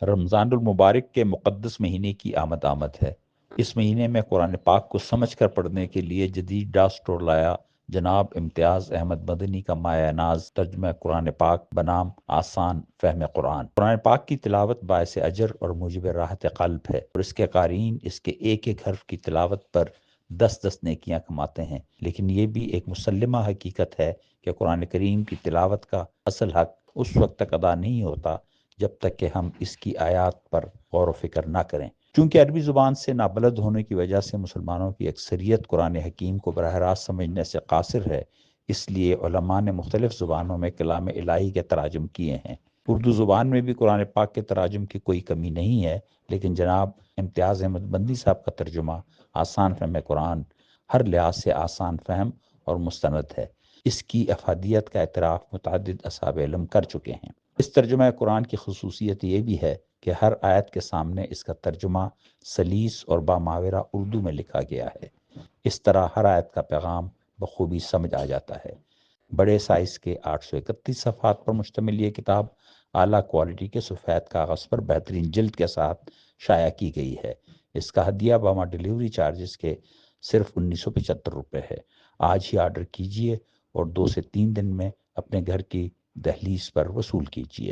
رمضان المبارک کے مقدس مہینے کی آمد ہے۔ اس مہینے میں قرآن پاک کو سمجھ کر پڑھنے کے لیے جدید ڈاسٹور لایا جناب امتیاز احمد مدنی کا مایہ ناز ترجمہ قرآن پاک بنام آسان فہم قرآن۔ قرآن پاک کی تلاوت باعث اجر اور موجب راحت قلب ہے، اور اس کے قارئین اس کے ایک ایک حرف کی تلاوت پر 10 نیکیاں کماتے ہیں۔ لیکن یہ بھی ایک مسلمہ حقیقت ہے کہ قرآن کریم کی تلاوت کا اصل حق اس وقت تک ادا نہیں ہوتا جب تک کہ ہم اس کی آیات پر غور و فکر نہ کریں۔ چونکہ عربی زبان سے نابلد ہونے کی وجہ سے مسلمانوں کی اکثریت قرآن حکیم کو براہ راست سمجھنے سے قاصر ہے، اس لیے علماء نے مختلف زبانوں میں کلام الہی کے تراجم کیے ہیں۔ اردو زبان میں بھی قرآن پاک کے تراجم کی کوئی کمی نہیں ہے، لیکن جناب امتیاز احمد مدنی صاحب کا ترجمہ آسان فہم قرآن ہر لحاظ سے آسان فہم اور مستند ہے۔ اس کی افادیت کا اعتراف متعدد اصحاب علم کر چکے ہیں۔ اس ترجمہ قرآن کی خصوصیت یہ بھی ہے کہ ہر آیت کے سامنے اس کا ترجمہ سلیس اور باماورہ اردو میں لکھا گیا ہے۔ اس طرح ہر آیت کا پیغام بخوبی سمجھ آ جاتا ہے۔ بڑے سائز کے 831 صفحات پر مشتمل یہ کتاب اعلیٰ کوالٹی کے سفید کاغذ پر بہترین جلد کے ساتھ شائع کی گئی ہے۔ اس کا ہدیہ بما ڈیلیوری چارجز کے صرف 1975 روپے ہے۔ آج ہی آرڈر کیجئے اور 2 سے 3 دن میں اپنے گھر کی دہلیز پر وصول کیجئے۔